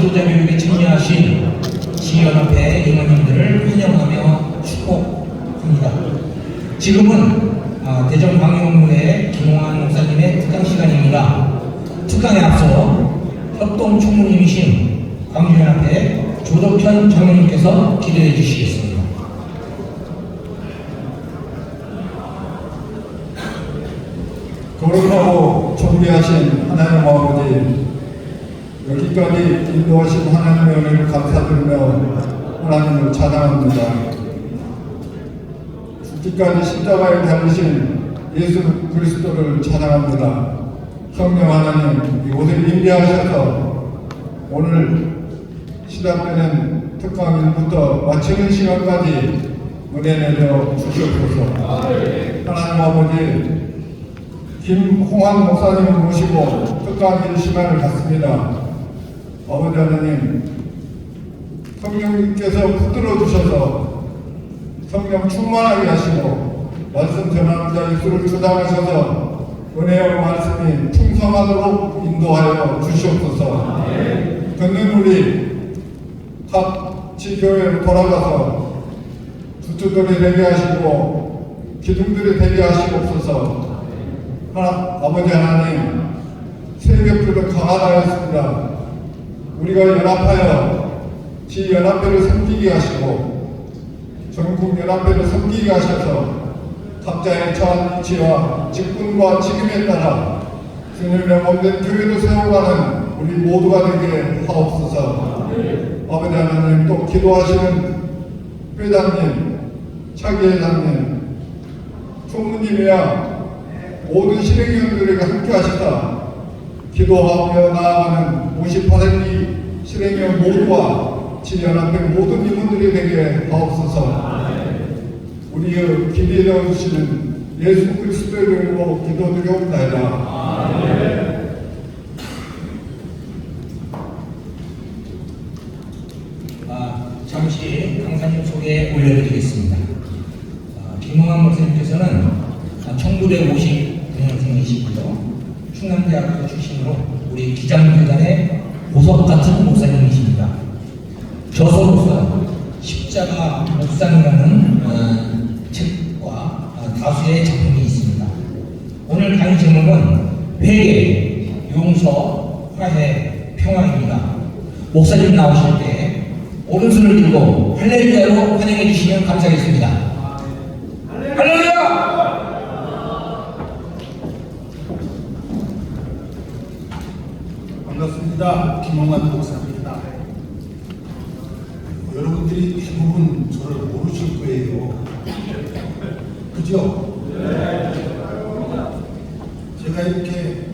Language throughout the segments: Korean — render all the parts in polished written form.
지도자 교육에 참여하신 지연합회 임원님들을 환영하며 축복합니다. 지금은 대전 광역문회 김홍환 목사님의 특강 시간입니다. 특강에 앞서 협동총무님이신 광주연합회 조덕현 장로님께서 기도해 주시겠습니다. 거룩하고 존귀하신 하나님 아버지, 여기까지 인도하신 하나님의 은혜를 감사드리며 하나님을 찬양합니다. 죽기까지 십자가에 달리신 예수 그리스도를 찬양합니다. 성령 하나님, 이곳에 임재하셔서 오늘 시작되는 특강일부터 마치는 시간까지 은혜 내려 주시옵소서. 하나님 아버지, 김홍환 목사님을 모시고 특강일 시간을 갖습니다. 아버지 하나님, 성령님께서 붙들어 주셔서 성령 충만하게 하시고 말씀 전하는 자 입술을 주장하셔서 은혜와 말씀이 풍성하도록 인도하여 주시옵소서. 듣는 우리 각 지교회로 돌아가서 주투들이 되게 하시고 기둥들이 되게 하시옵소서. 아버지 하나님, 새벽부터 강화하였습니다. 우리가 연합하여 지연합회를 섬기게 하시고 전국 연합회를 섬기게 하셔서 각자의 처한 위치와 직분과 직임에 따라 주님의 몸된 교회를 세워가는 우리 모두가 되게 하옵소서. 아버지 하나님, 또 기도하시는 회장님, 차기 회장님, 총무님이야 모든 실행위원들에게 함께 하시다 기도하며 나아가는 58회기 실행위원 모두와 지연합회 모든 임원들이 되게 하옵소서. 우리의 길이 되어주시는 예수 그리스도의 이름으로 기도드리옵나이다. 잠시 강사님 소개 올려드리겠습니다. 김홍환 목사님께서는 1950년생이시고요. 충남대학교 출신으로 우리 기장교단의 보석 같은 목사님이십니다. 저서로서 십자가 묵상이라는 책과 다수의 작품이 있습니다. 오늘 강의 제목은 회개, 용서, 화해, 평화입니다. 목사님 나오실 때 오른손을 들고 할렐루야로 환영해 주시면 감사하겠습니다. 할렐루야! 반갑습니다. 김홍환 목사입니다. 여러분들이 대부분 저를 모르실 거예요. 그죠? 네. 제가 이렇게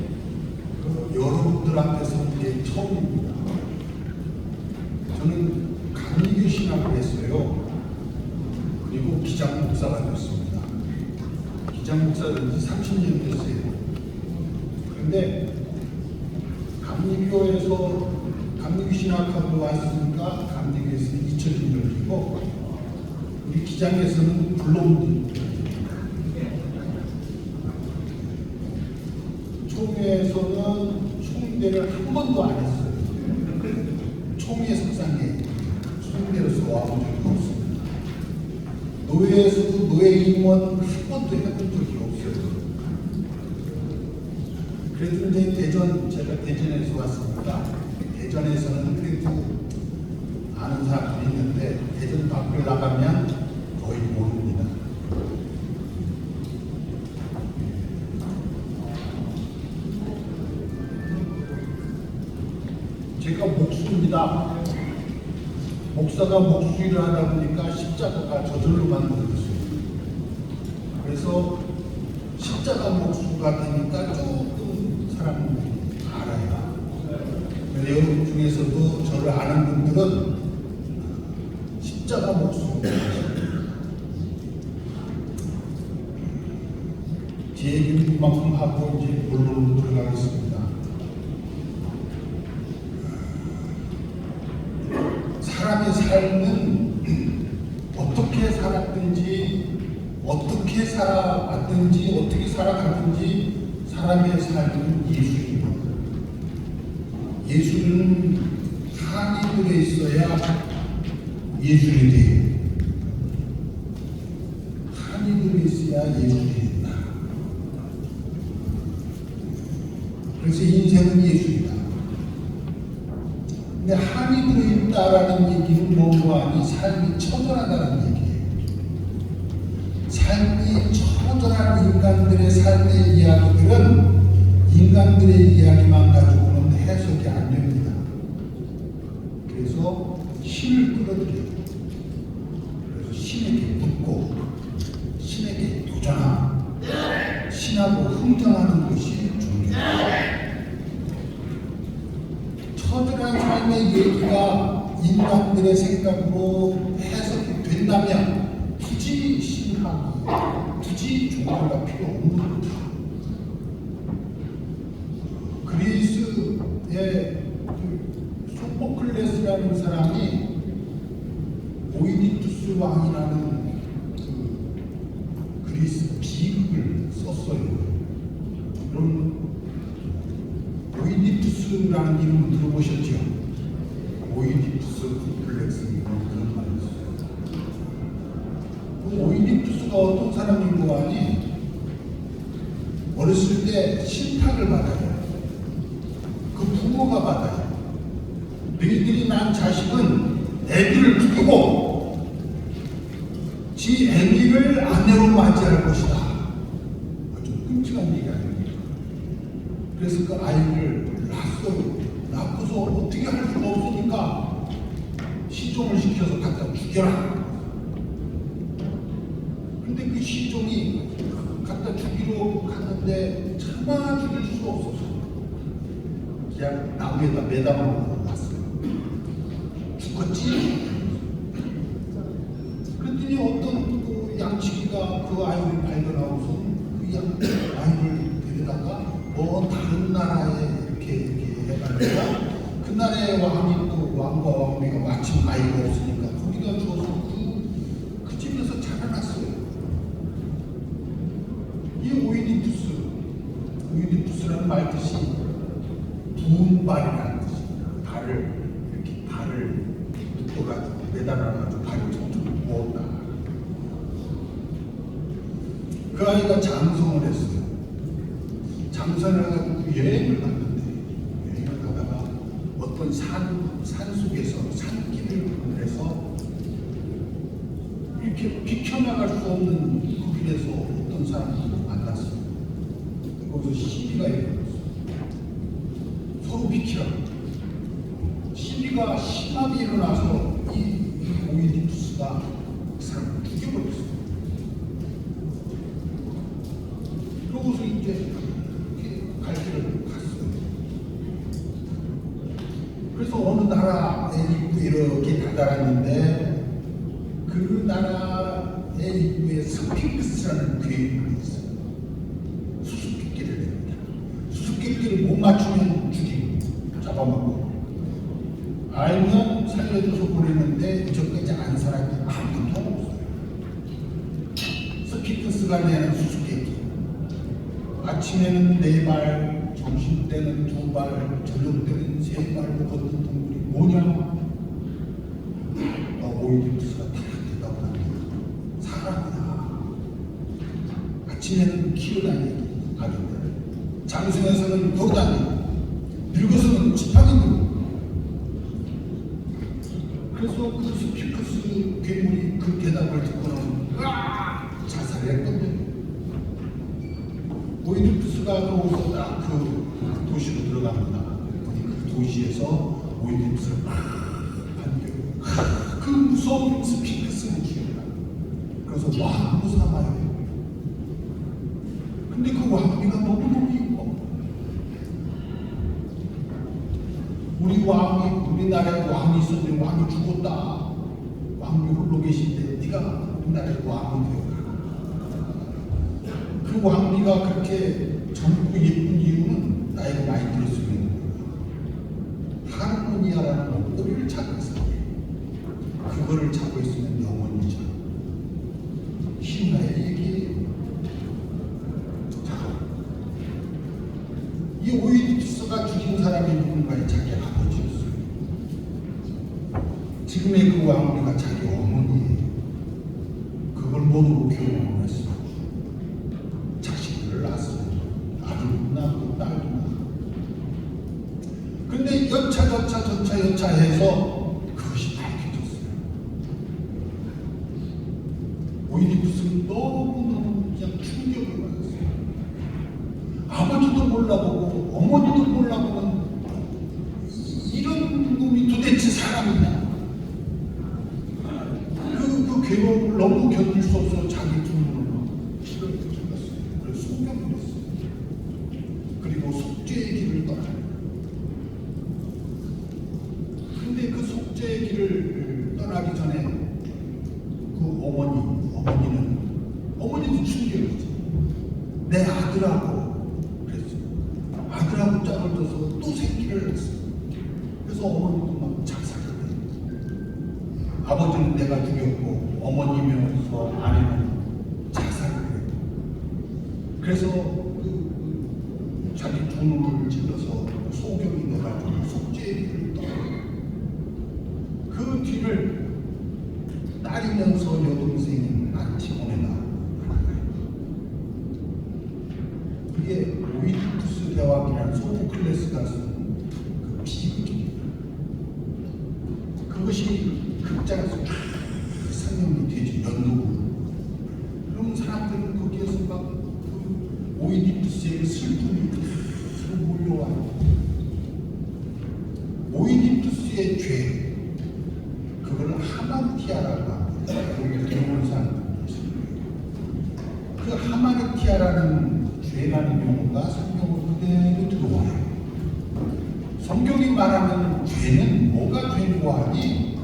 여러분들 앞에서 이게 처음입니다. 저는 강리교 신학을 했어요. 그리고 기장 목사가 됐습니다. 기장 목사 된 지 30년 됐어요. 그런데 감리교에서 감리교 신학학으로 왔으니까 감리교에서는 잊혀진 분이고 우리 기장에서는 불러온 분. 총회에서는 총대를 한 번도 안 했어요. 총회 석상에 총대로서 와본 적이 없습니다. 노회에서도 노회 임원 한 번도 해본 적이 없어요. 그래도 이제 제가 대전에서 왔으니까 대전에서는 그래도 아는 사람들이 있는데 대전 밖을 나가면 거의 모릅니다. 제가 목수입니다. 목사가 목수일을 하다 보니까 십자가가 저절로 만들어졌어요. 그래서 십자가 목수가 되니까 조금 사람들이 알아요. 여러분 중에서도 저를 아는 분들은 십자가 목수입니다. 제 얘기는 이만큼 하고 이제 본론으로 들어가겠습니다. 사람의 삶은 어떻게 살았든지 어떻게 살아왔든지 어떻게 살아갔든지 사람의 삶은 예수입니다. 예수는 다 한이 들어 있어야 예술이 돼요. 한이 들어 있어야 예술이 된다. 그래서 인생은 예술이다. 근데 한이 들어 있다라는 얘기는 뭔가 하니 삶이 처절하다는 얘기예요. 삶이 처절한 인간들의 삶의 이야기들은 인간들의 이야기만 가지고는 해석이 안 됩니다. 그래서 신을 끌어들여요. 그래서 신에게 묻고 신에게 도전하고 신하고 흥정하는 것이 중요해요. 처절한 삶의 얘기가 인간들의 생각으로 해석이 된다면 굳이 신하고 굳이 종교가 필요 없는 거다. 그리스의 소포클레스라는 사람이 오이디푸스 왕이라는 그리스 비극을 썼어요. 그럼 오이디푸스라는 이름을 들어보셨죠? 오이디푸스 콤플렉스 그런 말이 있어요. 그 오이디푸스가 어떤 사람인 거 아니? 어렸을 때 신탁을 받아요. 그 부모가 받아요. 너희들이 난 자식은 애비를 죽이고 지 애비를 아내로 맞이할 것이다. 아주 끔찍한 얘기 아닙니까? 그래서 그 아이를 낳았어요. 낳고서 어떻게 할 수가 없으니까 시종을 시켜서 갖다 죽여라. 근데 그 시종이 갖다 죽이러 갔는데 차마 죽일 수가 없어서 그냥 나무에다 매달아 놨어요. 죽었지? 그랬더니 어떤 그 양치기가 그 아이를 발견하고서 그 아이를 데려다가 다른 나라에 이렇게 해가지고 그 나라의 왕이 또 왕과 왕비가 마침 아이가 없으니까 거기다 주어서 그 집에서 자라났어요. 이 오이디푸스라는 말 뜻이 부은 발이라는 뜻입니다. 발을 묶어가지고 매달아가지고 발을 툭툭 모았다. 그 아이가 장성을 했어요. 장성을 해가지고 여행을 갔는데 여행을 가다가 어떤 산 속에서 산길을 해서 이렇게 비켜나갈 수 없는 그 길에서 어떤 사람을 만났어요. 거기서 시비가 일어났어요. 서로 비키라고. 시비가 심하게 일어나서 이 오이디푸스가 그 사람을 죽여버렸어요. 그러고서 이제 갈 길을 갔어요. 그래서 어느 나라의 입구에 이렇게 다다랐는데 그 나라의 입구에 스핑크스라는 괴물이 있어요. 수수께끼를 냅니다. 수수께끼를 못 맞추면 죽이고 잡아먹고 알면 살려줘서 보내는데 이전까지 안 살았기 아무것도 없어요. 스핑크스가 내는 수수께끼. 아침에는 4발, 점심 때는 2발, 저녁 때는 3발 먹었던 동물이 뭐냐? 오이디푸스가 다 대답을 합니다. 사람이다. 아침에는 키워다니기 아기들, 장성에서는 돌아다니고, 늙어서는 지팡이들. 그래서 그 스피커스 괴물이 그 대답을 듣고는 자살을 했거든요. 오이디푸스가 거기서 딱 그 도시로 들어갑니다. 그 도시에서 오이디푸스를 반겨. 그 무서운 스핑크스는 죽였다. 그래서 왕도 삼아요. 근데 그 왕비가 너무너무 이뻐. 우리나라에 왕이 있었는데 왕이 죽었다. 왕이 홀로 계신데 네가 우리나라의 왕이 되어라. 그 왕비가 그렇게 젊고 예쁜 이유는 나이가 많이 들었으면 있는 거야. 하르모니아라는 목도리를 찾고 있어요. 그거를 찾고 있으면 영원이죠. 신화의 얘기예요. 자, 이 오이디푸스가 죽인 사람이 누군가의 자기 아버지였어요. 지금의 그 왕후가 자기 어머니예요. 그걸 모르고 결혼을 했어. 자식들을 낳았어요. 아들도 낳고 딸도 낳고. 근데 여차 해서 그것이 밝혀졌어요. 오이디푸스는 너무너무 그냥 충격을 받았어요. 아버지도 몰라보고 어머니도 몰라보는 이런 놈이 도대체 사람이냐. 그 괴로움을 너무 견딜 수 없어서 자기 눈으로 시를 들었어요. 그래서 소경을 했어요. 그리고 속죄의 길을 떠나요. 근데 그 속죄의 길을 떠나기 전에 그 어머니도 충격이지. 내 아들하고 그랬어요. 아들하고 짝을 둬서 또 새끼를 낳았어요. 그래서 어머니도 막 자살을 해요. 아버지는 내가 죽였고 어머니면서 아내는 자살을 해요. 그래서 자기 죽음을 질러서 소경이 돼가지고 속죄의 길을 떠나요. 그 뒤를 딸이면서 여동생인 안티고네가 나가요. 이게 오이디푸스 대왕이라는 소포클레스가 쓴 그 비극입니다. 그것이 극장에서 쫙 상영이 되죠. 연극으로. 그럼 사람들은 거기에서 막 그 오이디푸스의 슬픔이 몰려와요. 오이디푸스의 죄, 그걸 하만티아라고 합니다. 그 하마르티아라는 죄라는 용어가 성경으로 그대로 들어와요. 성경이 말하는 죄는 뭐가 죄라고 하니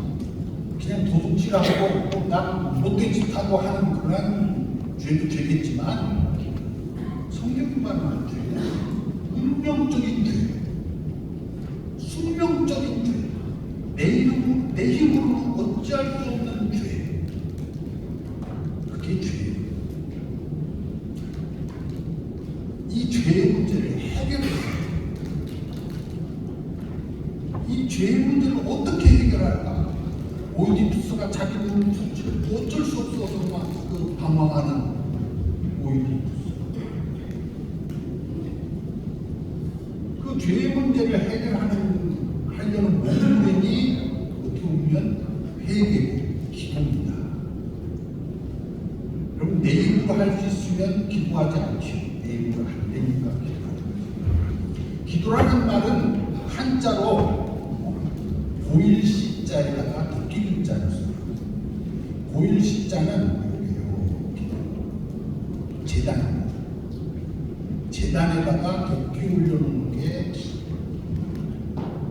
그냥 도둑질하고 난 못된 짓 하고 하는 그런 죄도 죄겠지만, 성경이 말하는 죄는 운명적인 죄, 숙명적인 죄, 내 힘으로 어찌할 수 없는 죄, 그게 죄예요. 이 죄의 문제를 해결해요. 이 죄의 문제를 어떻게 해결할까? 오이디푸스가 자기 눈을 어쩔 수 없어서 막 그 방황하는 오이디푸스. 그 죄의 문제를 하려는 모든 면이 어떻게 보면 회개고 기도입니다. 여러분, 내 입으로 할 수 있으면 기도하지 않죠. 내 입으로 안 되니까 기도하죠. 기도라는 말은 한자로 고일시자에다가 도끼일자를 써요. 고일시자는 재단입니다. 재단에다가 도끼 올려놓는 게 기도.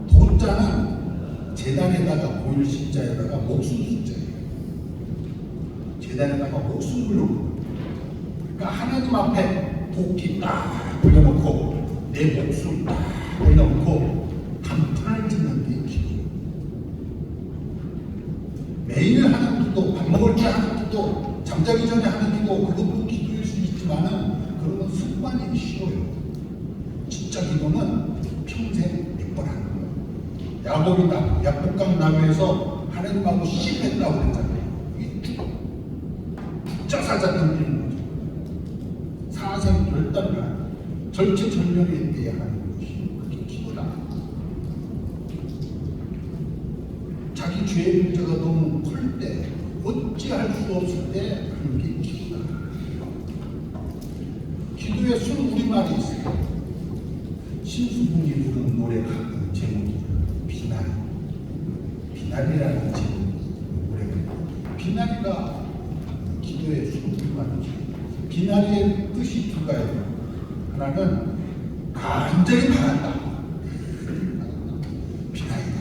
도자는 재단에다가 고일시자에다가 목숨 숫자예요. 재단에다가 목숨을 놓고, 그러니까 하나님 앞에 도끼 딱 올려놓고 내 목숨 딱 올려놓고 단판을 짓는 게 기도. 매일 하는 기도, 밥 먹을 때 하는 기도, 잠자기 전에 하는 기도, 그것도 기도일 수 있지만은 그런 건 습관이 싫어요. 진짜 기도는 평생 몇 번 하는 거예요. 야곱이 약복강 나무에서 하나님하고 시집했다고 그랬잖아요. 죽자사자 던지는 거죠. 사생 결단을 절체절명에 대해 하는 것이 그게 기도다. 자기 죄의 문제가 너무 클 때, 어찌할 수 없을 때 그런 게 기도다. 기도에 순 우리말이 있어요. 신수분이 부른 노래가 그 제목이 비나리라는 제목이 노래가. 비나리가 기도의 순 우리말이죠. 비나리의 뜻이 두 가지. 하나는 간절히 바란다. 비나리다.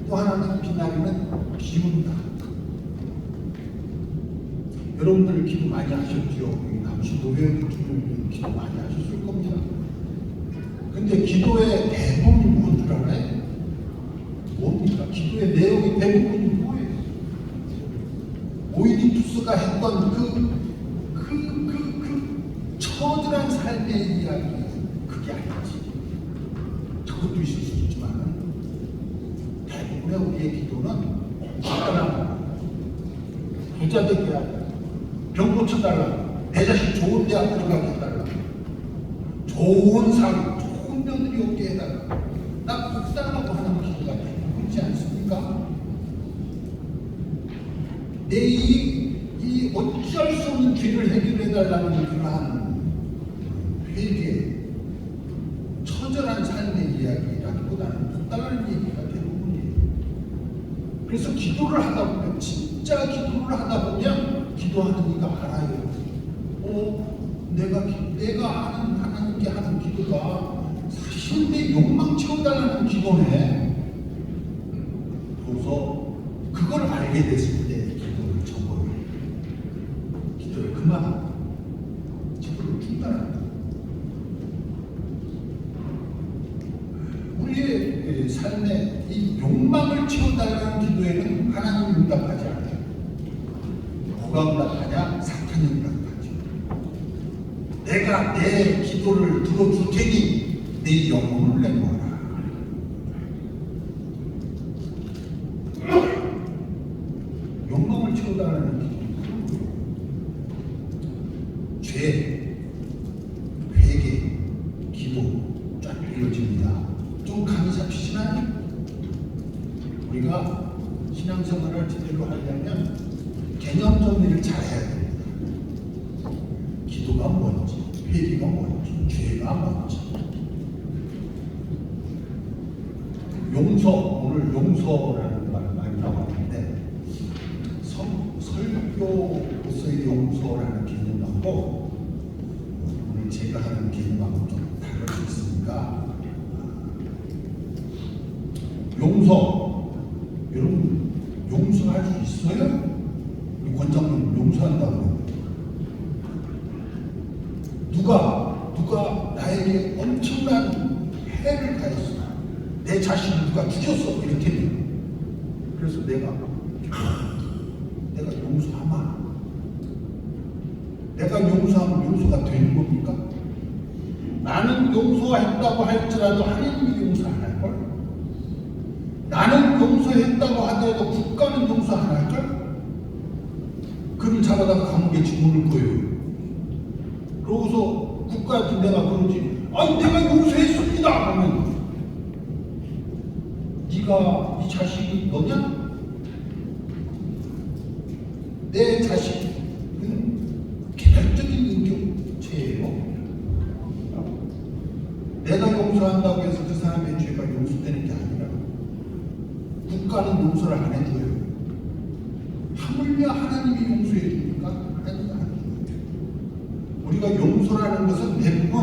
또 하나는 비나리는 기운다. 여러분들 기도 많이 하셨죠? 남신 노회원들 기도 많이 하셨을 겁니다. 근데 기도의 대부분이 뭔 줄 알아요? 뭡니까? 기도의 내용의 대부분이 뭐예요? 오이디푸스가 했던 그 처절한 삶의 이야기, 그게 아니지. 그것도 있을 수 있지만 대부분의 우리의 기도는 간단한 부자 되게 해달라, 병 고쳐달라, 내 자식 좋은 대학 들어가게 해달라, 좋은 삶, 좋은 며느리 없게 해달라. 나 복달라고 하는 기도가 그렇지 않습니까? 내 이 어쩔 수 없는 길을 해결해달라는 그러한 회개, 처절한 삶의 이야기라기보다는 복달라는 얘기가 대부분이에요. 그래서 기도를 하다 보면, 진짜 기도를 하다 보면 기도하는 이가 알아요. 내가 하는 하나님께 하는 기도가 사실 내 욕망 채워달라는 기도네. 그래서 그걸 알게 됐을 때 기도를 접어요. 기도를 그만하고 기도를 중단합니다. 우리의 삶에 이 욕망을 채워달라는 기도에는 하나님이 응답하지 않아요. 누가 응답하냐? 사탄이 응답하죠. 내가 내 기도를 들어줄 테니 내 영혼을 내놓아라. 욕망을 채워달라는 기도. 죄, 회개, 기도 쫙 이어집니다. 좀 감이 잡히시나요? 우리가 신앙생활을 제대로 하려면 개념 정리를 잘 해야 됩니다. 기도가 뭔지, 회개가 뭔지, 죄가 뭔지. 용서, 오늘 용서라는 말 많이 나왔는데 설교로서의 용서라는 개념하고 오늘 제가 하는 개념하고 좀 다를 수 있으니까, 용서, 여러분 용서할 수 있어요? 우리 권장님 용서한다고 그래요. 누가 나에게 엄청난 해를 가했어. 내 자신을 누가 죽였어. 이렇게. 그래서 내가 용서하마. 내가 용서하면 용서가 되는 겁니까? 나는 용서했다고 할지라도 하나님이 용서 안 할걸? 나는 용서했다고 하더라도 국가는 용서 안 할걸? 그를 잡아다가 감옥에 집어넣을 거예요. 그러고서 국가한테 내가 그러지, 아니 내가 용서했습니다 하면, 네가 네 자식이 너냐? 내 자식은 개별적인 인격체예요. 내가 용서한다고 해서 그 사람의 죄가 용서되는 게 아니라 국가는 용서를 안 해줘요. 하물며 하나님이 용서해 줍니까? 하나님이 안 해줘요. 우리가 용서라는 것은 대부분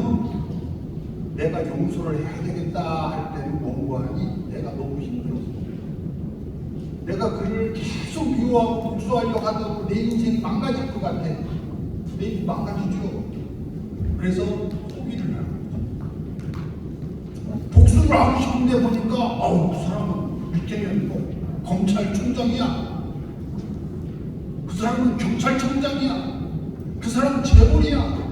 내가 용서를 해야 되겠다 할 때는 원고하니 내가 너무 힘들어서, 내가 그를 계속 미워하고 복수하려고 하더라도 내 인생이 망가질 것 같아. 내 인생이 망가지죠. 그래서 포기를 하는 거죠. 복수를 하고 싶은데 보니까 그 사람은 밑에는 뭐 검찰총장이야, 그 사람은 경찰청장이야, 그 사람은 재벌이야.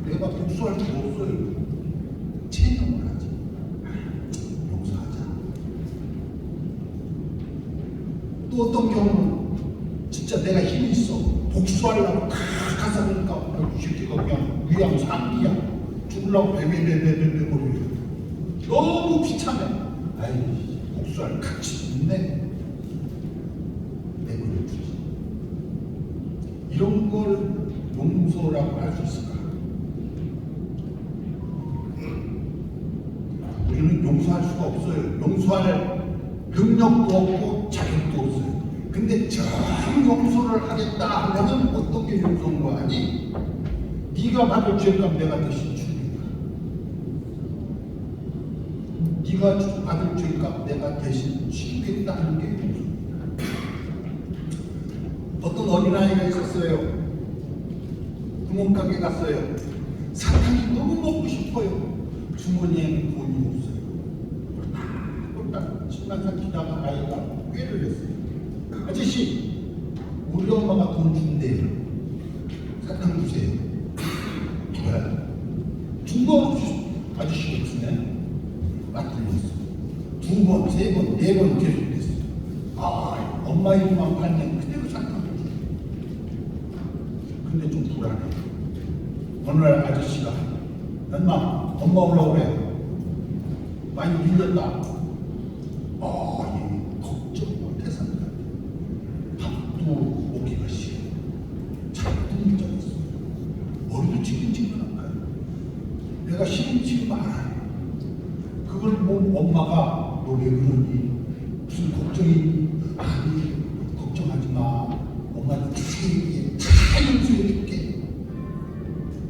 내가 복수할 수가 없어요. 체념을 하지. 용서하자. 또 어떤 경우는 진짜 내가 힘이 있어. 복수하려고 가서 보니까 이 새끼가 그냥 위암 3기야. 죽으려고 베베베베베거려요. 너무 비참해. 복수할 가치 있네. 내버려두지. 이런 걸 용서라고 할 수 있을까? 우리는 용서할 수가 없어요. 용서할 능력도 없고 자격도 없어요. 근데 정 용서를 하겠다 하면은 어떤 게 용서인 거 아니? 네가 받을 죄값 내가 대신 주겠다. 네가 받을 죄값 내가 대신 치르겠다는 게 용서입니다. 어떤 어린아이가 있었어요. 구멍가게 갔어요. 사탕이 너무 먹고 싶어요. 주머니에는 돈이 없어요. 꼴딱 집만상 기다가 아이가 꾀를 냈어요. 아저씨, 우리 엄마가 돈 준대요. 사탕 주세요. 왜? 준거 없이 아저씨가 주네. 두 번, 세 번, 네 번 계속됐어요. 아, 엄마 이름만 팔면 그대로 잠깐. 근데 좀 불안해. 어느 날 아저씨가 엄마 오라고 그래. 많이 밀렸다. 이 걱정 못해서 밥도 먹기가 싫어. 잠도 못 자겠어. 머리도 지근지근한가요? 내가 싫은지 말아요. 그걸 엄마가 너 왜 그러니? 무슨 걱정이? 아니, 걱정하지 마. 엄마는 다 용서해줄게.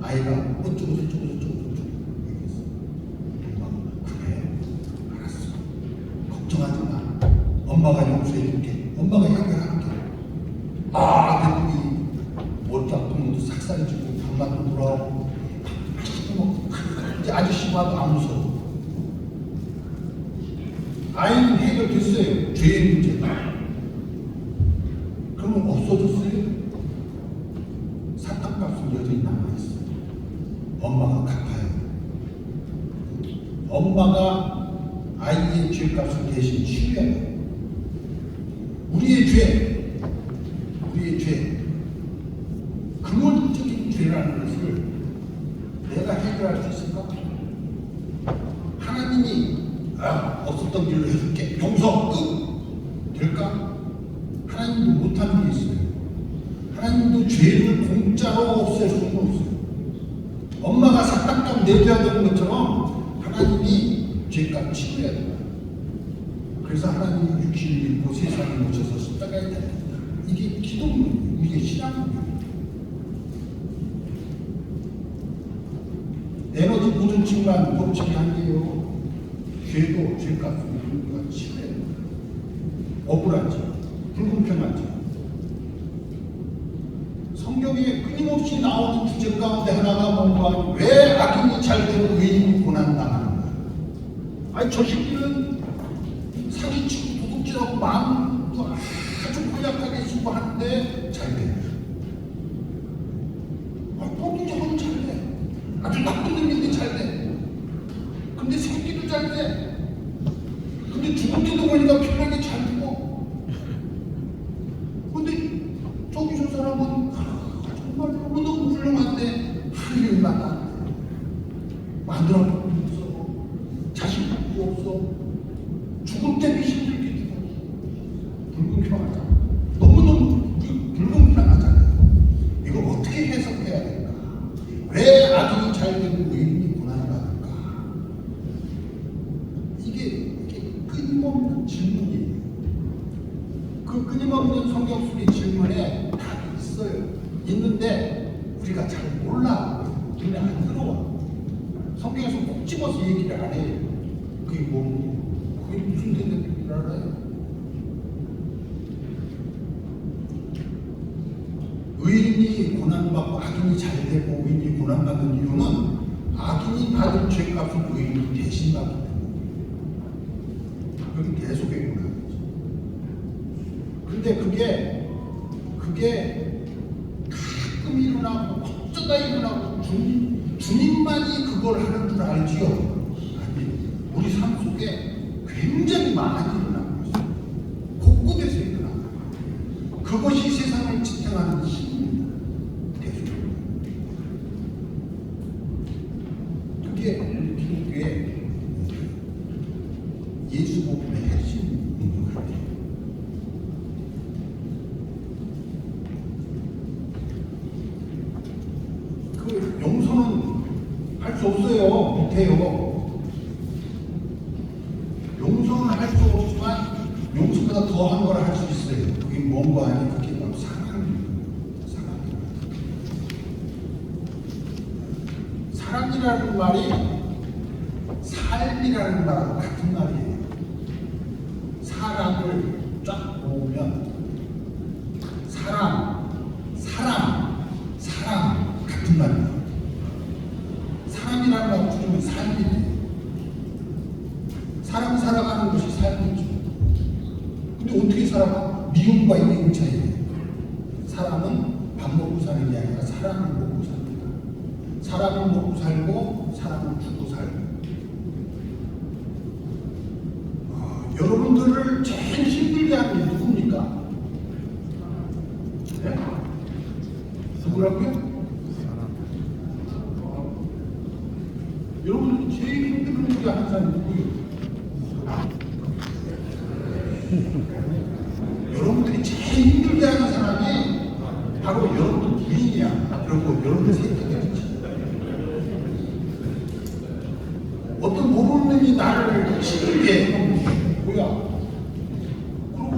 아이가 어쩌고 얘기했어. 엄마가 그래? 알았어. 걱정하지 마. 엄마가 용서해줄게. 엄마가 해결할게. 내 머리아프면도 삭살해주고 병맛도 돌아오고 이제 아저씨 봐도 안 무서워. 아이는 해결됐어요. 죄의 문제가. 그러면 없어졌어요? 사탕값은 여전히 남아있어요. 엄마가 갚아요. 엄마가 아이의 죄값을 대신 치료해야 돼요. 우리의 죄, 근원적인 죄라는 것을 내가 해결할 수 있을까? 하나님이 없었던 길로 해줄게. 용서 될까? 하나님도 못하는 게 있어요. 하나님도 죄를 공짜로 없앨 수는 없어요. 엄마가 사탕값 내줘야 되는 것처럼 하나님이 죄값 치료해야 된다. 그래서 하나님이 육신을 입고 세상에 오셔서 십자가에 달렸다. 이게 기독론이에요. 이게 신앙이에요. 에너지 모든 측면 법칙이 한계요. 죄도 죄값을 우리가 치료해야 된다. 억울하지, 불공평하지. 성경에 끊임없이 나오는 주제 가운데 하나가 뭔가 왜 악인이 잘 되고 의인이 고난당하는가? 아니 저 새끼는 사기치고 도둑질하고 마음도 아주 고약하게 쓰고 하는데 잘 돼. 도둑질하면 잘 돼. 아주 나쁜 놈인데 잘 돼. 근데 새끼도 잘 돼. 근데 죽을 때도 보니까 편하게 잘 되고. 근데 저기 저 사람은 정말 너무너무 훌륭한데 할 일만 안 돼. 만들어 놓고 없어. 자식도 없어. 죽을 때도 힘들게 죽어. 불공평하다. 너무너무 불공평하잖아요. 이거 어떻게 해석해야 될까? 왜 악인이 잘 되고 의인이 고난을 받을까? 이게 끊임없는 질문이에요. 그 끊임없는 성경 속의 질문에 답이 있어요. 있는데 우리가 잘 몰라. 눈에 안 들어와. 성경에서 꼭 집어서 얘기를 안 해요. 그게 그게 무슨 대답인지 알아요? 의인이 고난받고 악인이 잘 되고 의인이 고난받는 이유는 악인이 받은 죄값을 의인이 대신 받기 때문에. 그게 대속의 고난이죠. 근데 그게 가끔 일어나고 어쩌다 일어나고 주님만이 그걸 하는 줄 알지요? 아니, 우리 삶 속에 굉장히 많이 일어나고 있어요. 곳곳에서 일어나고. 그것이 세상을 지탱하는 힘입니다. 대속적으로. 그게 기독교의 예수 복음의 핵심인 것 같아요. 그 용서는 할 수 없어요. 못해요. 용서는 할 수 없지만 용서보다 더한 걸 할 수 있어요. 그게 뭔가 아니 그게 바로 사랑입니다. 사랑이라는 말이 삶이라는 말하고 같은 말이에요. 사랑을 쫙 보면 사랑 같은 말이에요. 사람이라는 말 줄이면 삶이에요. 사람이 살아가는 것이 삶이죠. 근데 어떻게 살아가? 미움과 이기는 차이예요. 사람은 밥 먹고 사는 게 아니라 사람을 먹고 삽니다. 사람을 먹고 살고 사람을 죽고 살고. 여러분들을 제일 힘들게 하는 게 누굽니까? 네? 누구라고요? 여러분들 제일 힘들게 하는 사람이 누구예요? 여러분들이 제일 힘들게 하는 사람이 바로 여러분들 부인이야. 그리고 여러분들 새끼들이지. 어떤 모르는 놈이 나를 힘들게 해. 뭐야? 그러고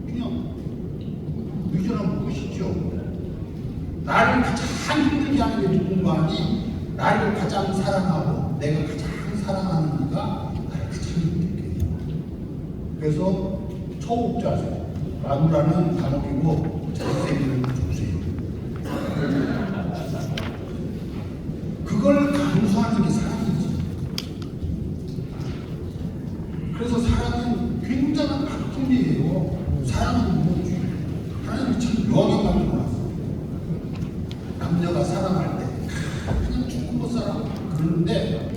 그냥 의존하면 무엇이죠? 나를 가장 힘들게 하는 게 누군가 하니 나를 가장 사랑하고 내가 가장 사랑하는 이가 나를 가장 힘들게 해요. 그래서 초옥자세 마누라는 간혹이고 자세를 주세요. 그걸 감수하는 게 사랑이지. 그래서 사랑은 굉장한 박통이에요. 사랑은 뭐지? 하나님이 참 묘하게 만들어놨어. 남녀가 사랑할 때 그냥 죽고 못 살아. 그러는데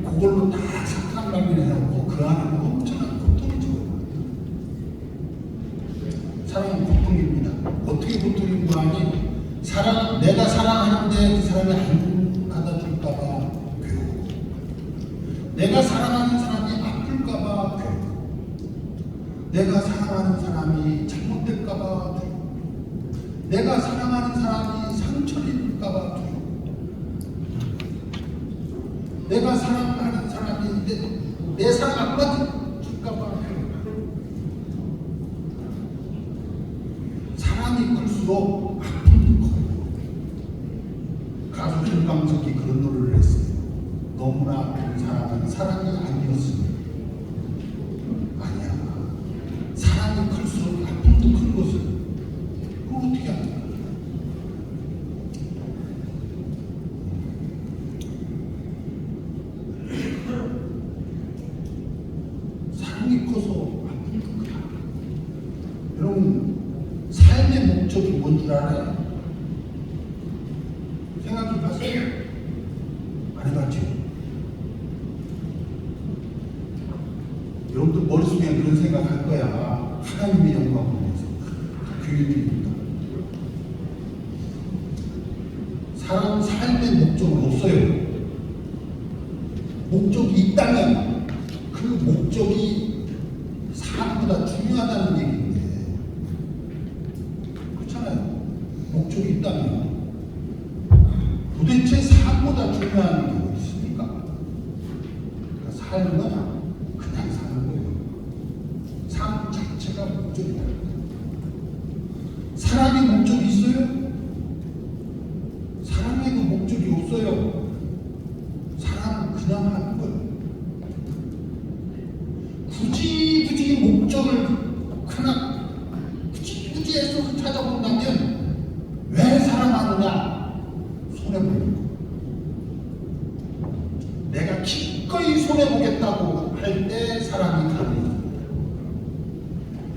그걸로 다 착한 말을 해놓고 그 안에 엄청난 고통이 죠. 사랑은 고통입니다. 어떻게 고통인가 하니 사랑, 내가 사랑하는데 그 사람이 안 받아줄까봐 괴로워. 내가 사랑하는 사람이 아플까봐 괴로워. 내가 사랑하는 사람이 잘못될까봐 두려워. 내가 사랑하는 사람이 상처를 입을까봐 두려워. 내가 사랑하는 사람이 내 사랑 안 받을까봐 괴로워. 사랑이 클수록 아픔이 커요. 가수 김광석이 그런 노래를 했어요. 너무나 아픈 사랑은 사랑이 아니었으니. 아니야. 사랑이 클수록 아픔도 큰 것을 그걸 어떻게 합니까? 사랑이 커서 아픔도 크다. 여러분 삶의 목적이 뭔 줄 알아요? 생각해 봤어요? 안 해봤죠? 여러분들 머릿속에 그런 생각할 거야. 하나님의 영광을 위해서. 교육입니다. 사람은 삶의 목적은 없어요. 목적이 있다면 그 목적이 삶보다 중요하다는 얘기인데 그렇잖아요. 목적이 있다면 도대체 삶보다 중요한 게 어디 있습니까? 그러니까 삶은 그냥 사는 거예요. 삶 자체가 목적이다. 사랑의 목적이 있어요? 사랑에도 목적이 없어요. 사랑은 그냥 하는 거예요. 굳이 목적을 하나 굳이 애써서 찾아본다면 왜 사랑하느냐? 손해보는 거. 내가 기꺼이 손해보겠다고 할 때 사랑이 가능해요.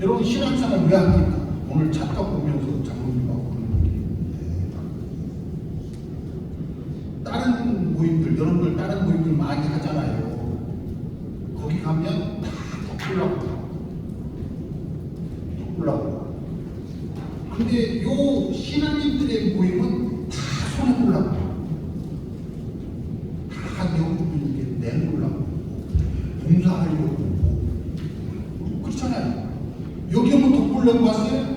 여러분 신앙생활 왜 합니까? 오늘 작가 보면서 장로님하고 그런 얘기인데 다른 모임들, 여러분들 다른 모임들 많이 하잖아요. 거기 가면 다 덕불라고. 근데 요 신앙인들의 모임은 다 손해보려고. 다 여러분에게 내놓으려고. 봉사하려고. 그렇잖아요. 여기 오면 덕불려고 왔어요?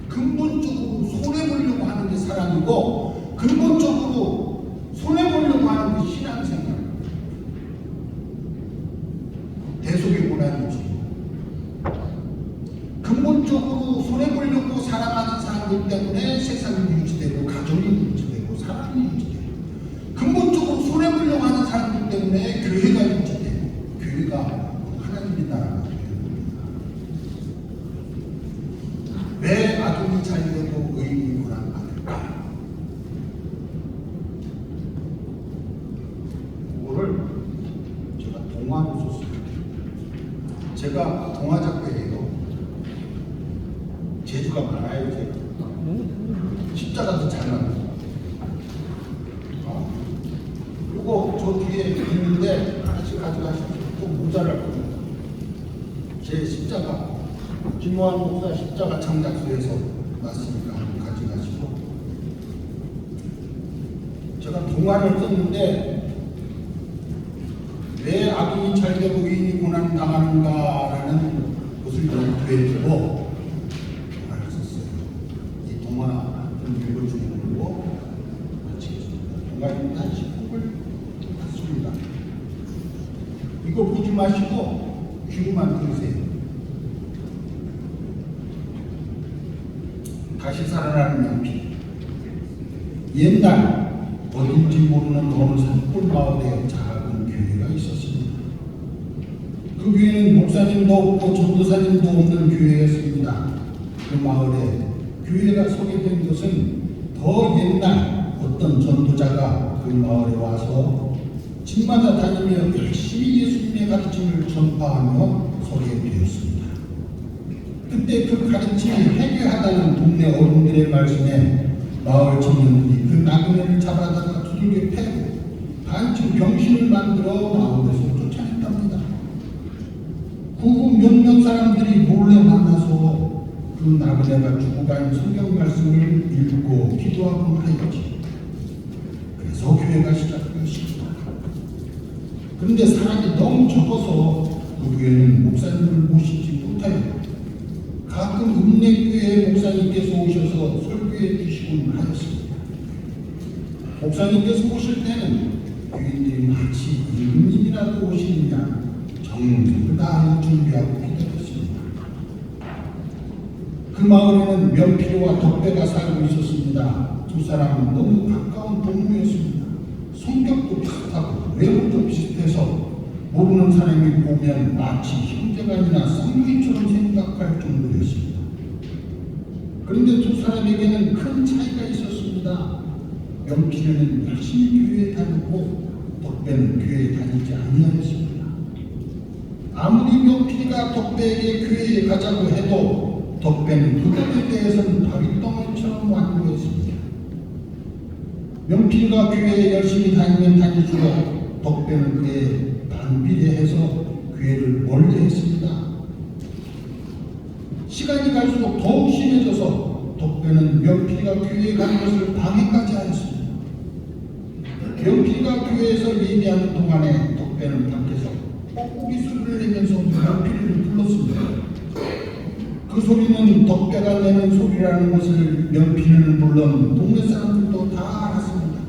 근본적으로 손해보려고 하는 게 사랑이고 근본적으로 손해보려고 하는 게 신앙생활. 대속의 고난이지. 근본적으로 손해보려고 사랑하는 사람들 때문에 세상이 유지되고 가정이 유지되고 사람이 유지되고 근본적으로 손해보려고 하는 사람들 때문에 교회가 유지되고 교회가 하나님의 나라가 되는 겁니다. 왜 아동이 잘려도 의인이 고난받을까? 그거를 제가 동화로 썼습니다. 제가 동화 작가예요. 재주가 많아요. 제가 십자가도 잘 만들고 그리고 저 뒤에 있는데 하나씩 가져가시죠. 또 모자랄 겁니다. 제 십자가, 김호환 목사 십자가 창작소에서 났으니까 한번 가져가시고, 제가 동화를 썼는데 왜 악인이 잘되고 의인이 고난 당하는가라는 것을 염두에 두고 동화를 썼어요. 이 동화 좀 읽어주고 마치겠습니다. 동화입니다. 10곡을 봤습니다. 이거 보지 마시고 귀로만 들으세요. 다시 살아나는 연필. 옛날 어딘지 모르는 어느 산골 마을에 작은 교회가 있었습니다. 그 교회는 목사님도 없고 전도사님도 없는 교회였습니다. 그 마을에 교회가 소개된 것은 더 옛날 어떤 전도자가 그 마을에 와서 집마다 다니며 열심히 예수님의 가르침을 전파하며 소개되었습니다. 그때 그 가르침이 해괴하다는 동네 어른들의 말씀에 마을 청년들이 그 나그네를 잡아다가 두들겨 패고 반쯤 병신을 만들어 마을에서 쫓아냈답니다. 그 후 몇몇 사람들이 몰래 만나서 그 나그네가 죽어간 성경 말씀을 읽고 기도하고 하였지. 그래서 교회가 시작되었습니다. 그런데 사람이 너무 적어서 그 교회는 목사님을 모시지 못하여 가끔 읍내교회 목사님께서 오셔서 설교해 주시곤 하였습니다. 목사님께서 오실 때는 교인들이 마치 임금님이라도 오시느냐 정성을 다하여 준비하고 기다렸습니다. 그 마을에는 면피로와 덕배가 살고 있었습니다. 두 사람은 너무 가까운 동무였습니다. 성격도 비슷하고 외모도 비슷해서 모르는 사람이 보면 마치 형제간이나 쌍둥이처럼 생각할 정도였습니다. 그런데 두 사람에게는 큰 차이가 있었습니다. 명필은 열심히 교회에 다녔고 덕배는 교회에 다니지 아니하였습니다. 아무리 명필이가 덕배에게 교회에 가자고 해도 덕배는 그것에 대해서는 바위덩어리처럼 완고했습니다. 명필이가 교회에 열심히 다니면 다닐수록 덕배는 그의 반비례해서 교회를 멀리했습니다. 시간이 갈수록 더욱 심해져서 덕배는 명필이가 교회에 가는 것을 방해까지 하였습니다. 명필이가 교회에서 예배하는 동안에 덕배는 밖에서 뻐꾸기 소리를 내면서 명필이를 불렀습니다. 그 소리는 덕배가 내는 소리라는 것을 명필이는 물론 동네 사람들도 다 알았습니다.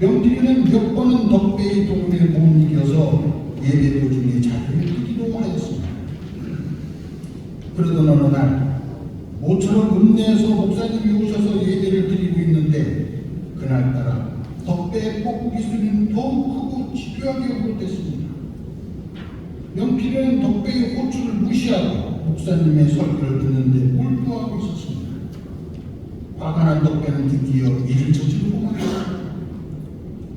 명필이는 몇 번은 덕배의 도움에 못 이겨서 예배 도중에 자리를 뜨기도 하였습니다. 그러던 어느 날 모처럼 읍내에서 목사님이 오셔서 예배를 드리고 있는데 그날따라 덕배의 뻐꾸기 소리는 더욱 크고 집요하게 호흡됐습니다. 명필은 덕배의 호출을 무시하고 목사님의 설교를 듣는데 몰두하고 있었습니다. 화가 난 덕배는 드디어 일을 저지르고 말았습니다.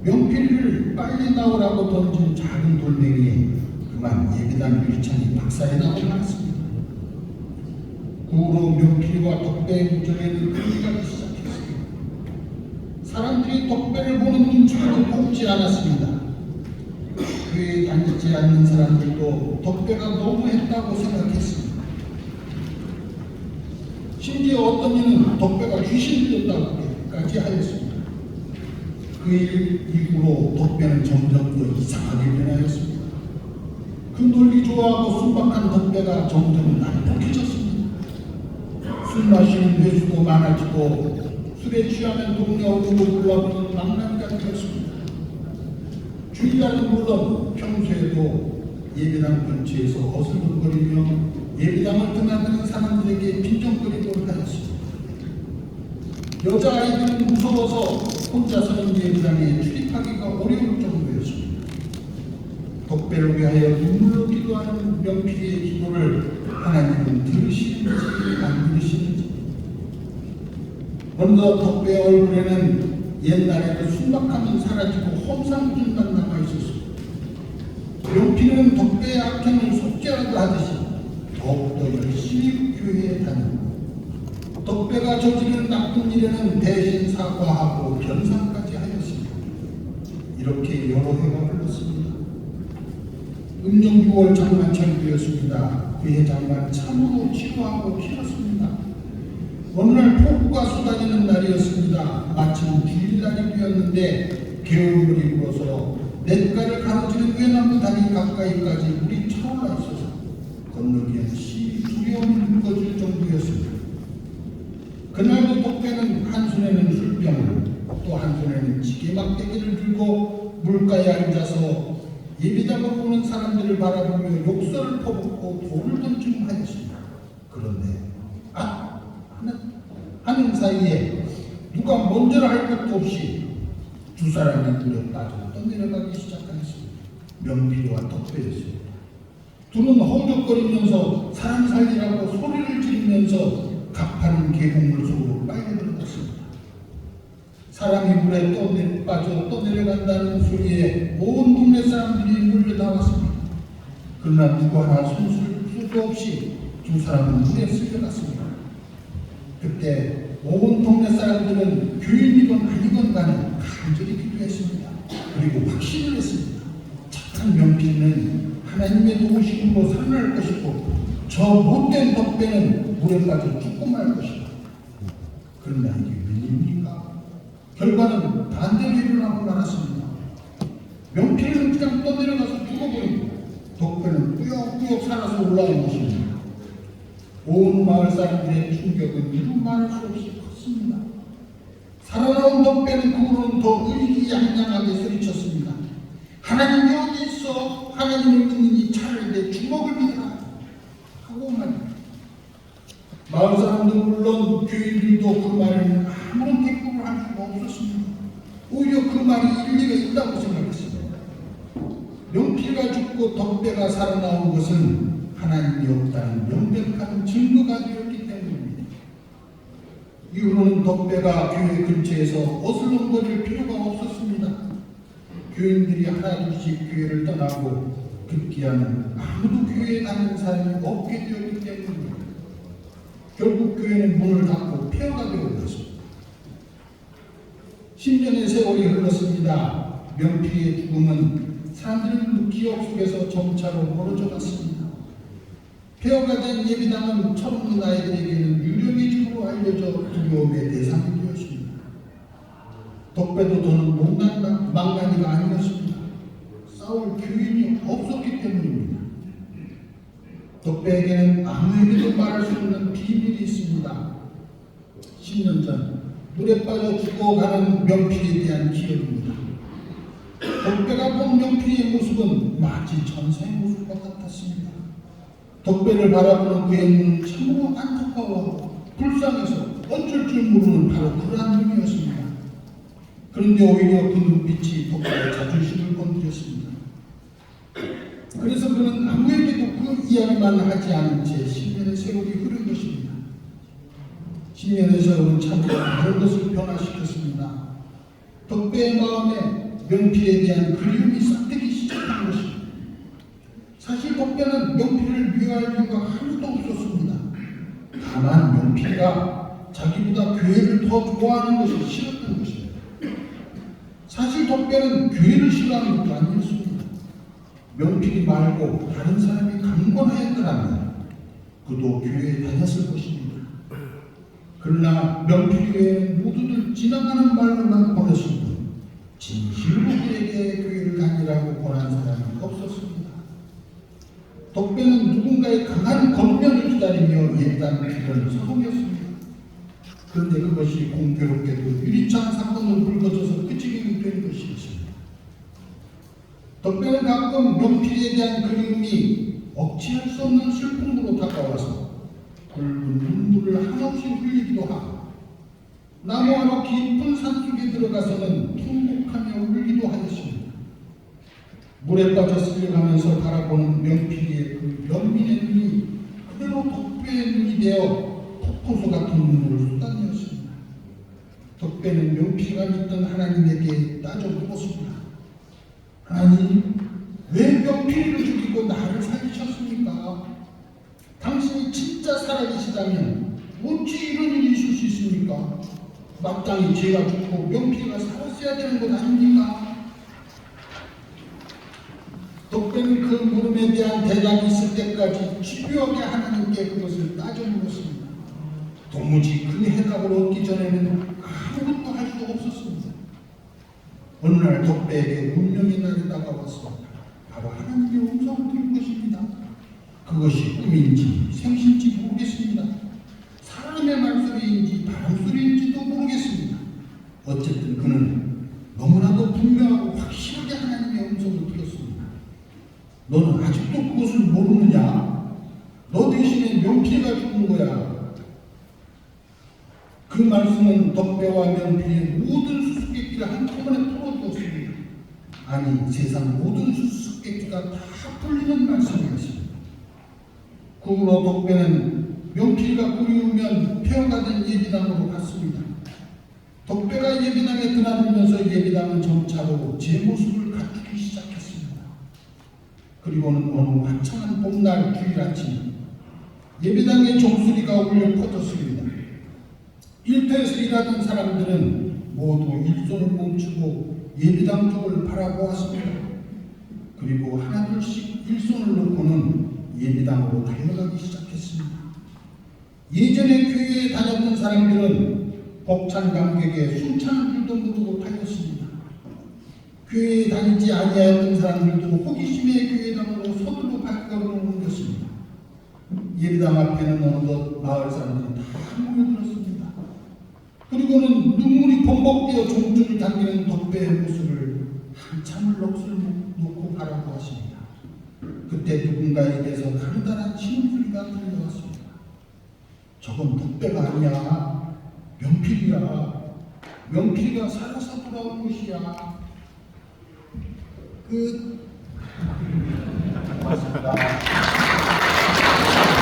명필을 빨리 나오라고 던진 작은 돌멩이에 그만 예배당 밀찬이 박살이 나고 말았습니다. 그 후로 명필과 덕배의 구전에는 큰일이 가기 시작했습니다. 사람들이 덕배를 보는 눈치도 뽑지 않았습니다. 교회에 다니지 않는 사람들도 덕배가 너무했다고 생각했습니다. 심지어 어떤 이는 덕배가 귀신 들렸다고까지 하였습니다. 그 일 이후로 덕배는 점점 더 이상하게 변하였습니다. 그 놀기 좋아하고 순박한 덕배가 점점 난폭해졌습니다. 술 마시는 회수도 많아지고 술에 취하면 동네 어른도 불러보는 망나니가 되었습니다. 주일날은 물론 평소에도 예배당 근처에서 어슬렁거리며 예배당을 드나드는 사람들에게 빈정거리고 하였습니다. 여자아이들은 무서워서 혼자 서는 예배당에 출입하기가 어려울 정도였습니다. 덕배를 위하여 눈물로 기도하는 명필의 기도를 하나님은 들으시는지 안 들으시는지. 어느덧 덕배의 얼굴에는 옛날에도 순박함은 사라지고 험상궂만 남아있었습니다. 명필은 덕배의 악행을 속죄하려 하듯이 더욱더 열심히 교회에 다니고 덕배가 저지른 나쁜 일에는 대신 사과하고 변상까지 하였습니다. 이렇게 여러 해가 흘렀습니다. 음력 6월 장만철이 되었습니다. 그의 장만 참으로 지루하고 길었습니다. 어느 날 폭우가 쏟아지는 날이었습니다. 마침 주일날이 되었는데 개울물이 불어서 냇가를 가로지른 외나무 다리 가까이까지 물이 차올라 있어서 건너기엔 시 두려움이 묶어질 정도였습니다. 그날도 덕배는 한 손에는 술병을 또 한 손에는 지게막대기를 들고 물가에 앉아서 예비당으로 오는 사람들을 바라보며 욕설을 퍼붓고 돌을 던지고 하였습니다. 그런데 하는 사이에 누가 먼저라 할 것도 없이 두 사람이 물에 빠져 떠내려가기 시작하였습니다. 명필과 덕배였습니다. 둘은 허우적거리면서 사람 살리라고 소리를 지르면서 가파른 계곡물 속으로 빨려 들어갔습니다. 사람이 물에 빠져 떠내려간다는 소리에 온 동네 사람들이 몰려나왔습니다. 그러나 누구 하나 손쓸 수도 없이 두 사람은 물에 쓸려갔습니다. 그때 온 동네 사람들은 교인이건 아니건 간에 간절히 기도했습니다. 그리고 확신을 했습니다. 착한 명필은 하나님의 도우심으로 살아날 것이고 저 못된 덕배는 물에 빠져 죽고 말 것이다. 그러나 이게 웬일입니까? 결과는 반대로 일어나고 말았습니다. 명필은 그냥 떠내려가서 죽어버리고 덕배는 꾸역꾸역 살아서 올라온 것입니다. 온 마을 사람들의 충격은 이루 말할 수 없이 컸습니다. 살아나온 덕배는 그 후로는 더 의기양양하게 소리쳤습니다. 하나님이 어디 있어? 하나님을 믿느니 차라리 내 주먹을 믿어라 하고 말입니다. 마을 사람도 물론 교인들도 그 말에는 아무런 대꾸를 할 수가 없었습니다. 오히려 그 말이 일리가 있다고 생각했습니다. 명필가 죽고 덕배가 살아나온 것은 하나님이 없다는 명백한 증거가 되었기 때문입니다. 이후로는 덕배가 교회 근처에서 어슬렁거릴 필요가 없었습니다. 교인들이 하나둘씩 교회를 떠나고 급기야는 아무도 교회에 다니는 사람이 없게 되었기 때문입니다. 결국 교회는 문을 닫고 폐허가 되어버렸습니다. 10년의 세월이 흘렀습니다. 명필의 죽음은 사람들의 기억 속에서 점차로 멀어져 갔습니다. 폐허가 된 예비당은 철없는 아이들에게는 유령의 집으로 알려져 두려움의 대상이 되었습니다. 덕배도 더는 망나니가 아니었습니다. 싸울 교인이 없었기 때문입니다. 덕배에게는 아무에게도 말할 수 없는 비밀이 있습니다. 10년 전 물에 빠져 죽어가는 명필에 대한 기억입니다. 덕배가 본 명필의 모습은 마치 전사의 모습과 같았습니다. 덕배를 바라보는 그의 눈은 참으로 안타까워하고 불쌍해서 어쩔 줄 모르는 바로 그러한 눈이었습니다. 그런데 오히려 그 눈빛이 덕배의 자존심을 건드렸습니다. 그래서 그는 아무에게도 그 이야기만 하지 않은 채 10년의 세월이 흐른 것입니다. 10년의 세월은 참으로 많은 것을 변화시켰습니다. 덕배의 마음에 명필에 대한 그리움이 싹트기 시작한 것입니다. 사실 덕배는 명필을 미워할 이유가 하나도 없었습니다. 다만 명필가 자기보다 교회를 더 좋아하는 것이 싫었던 것입니다. 사실 덕배는 교회를 싫어하는 것도 아니었습니다. 명필이 말고 다른 사람이 강권하였더라면 그도 교회에 다녔을 것입니다. 그러나 명필 외에는 모두들 지나가는 말로만 보냈을 뿐 진실로 그에게 교회를 다니라고 권한 사람이 없었습니다. 덕배는 누군가의 강한 권면을 기다리며 예비당 주변을 서성였습니다. 그런데 그것이 공교롭게도 유리창 사건으로 불거져서 그치게 된 것이었습니다. 덕배는 가끔 명필에 대한 그리움이 억제할 수 없는 슬픔으로 다가와서 굵은 눈물을 한없이 흘리기도 하고 나무하러 깊은 산속에 들어가서는 통곡하며 울기도 하였습니다. 물에 빠져 쓸려가면서 바라보는 명필의 그 연민의 눈이 그대로 덕배의 눈이 되어 폭포수 같은 눈물을 쏟아내었습니다. 덕배는 명필가 믿던 하나님에게 따져 묻었습니다. 하나님, 왜 명필을 죽이고 나를 살리셨습니까? 당신이 진짜 살아계시다면 어찌 이런 일이 있을 수 있습니까? 마땅히 죄가 죽고 명필가 살았어야 되는 것 아닙니까? 덕배는 그 물음에 대한 대답이 있을 때까지 집요하게 하나님께 그것을 따져 물었습니다. 도무지 그 해답을 얻기 전에는 아무것도 할 수 없었습니다. 어느 날 덕배에게 운명의 날이 다가왔습니다. 바로 하나님의 음성을 들은 것입니다. 그것이 꿈인지 생신지 모르겠습니다. 사람의 말소리인지 바람소리인지도 모르겠습니다. 어쨌든 그는 너무나도 분명하고 확실하게 하나님의 음성을 들었습니다. 너는 아직도 그것을 모르느냐? 너 대신에 명필가 죽은 거야. 그 말씀은 덕배와 명필의 모든 수수께끼를 한꺼번에 풀어주었습니다. 아니, 세상 모든 수수께끼가 다 풀리는 말씀이었습니다. 그 후로 덕배는 명필가 그리우면 폐허가 된 예비당으로 갔습니다. 덕배가 예비당에 드나들면서 예비당은 점차로 제 모습을 갖추기 시작했습니다. 그리고는 어느 화창한 봄날 주일 아침 예배당의 종소리가 울려 퍼졌습니다. 일터에서 일하던 사람들은 모두 일손을 멈추고 예배당 쪽을 바라보았습니다. 그리고 하나둘씩 일손을 놓고는 예배당으로 달려가기 시작했습니다. 예전에 교회에 다녔던 사람들은 벅찬 감격에 숨차는 줄도 모르고 달렸습니다. 교회에 다니지 아니하였던 사람들도 호기심에 교회당으로 서둘러 발걸음을 옮겼습니다. 예배당 앞에는 어느덧 마을 사람들이 다 모여들었습니다. 그리고는 눈물이 범벅되어 종줄을 당기는 덕배의 모습을 한참을 넋을 놓고 바라보았습니다. 그때 누군가에게서 간단한 신음소리가 들려왔습니다. 저건 덕배가 아니야. 명필이야. 명필이가 살아서 돌아온 것이야.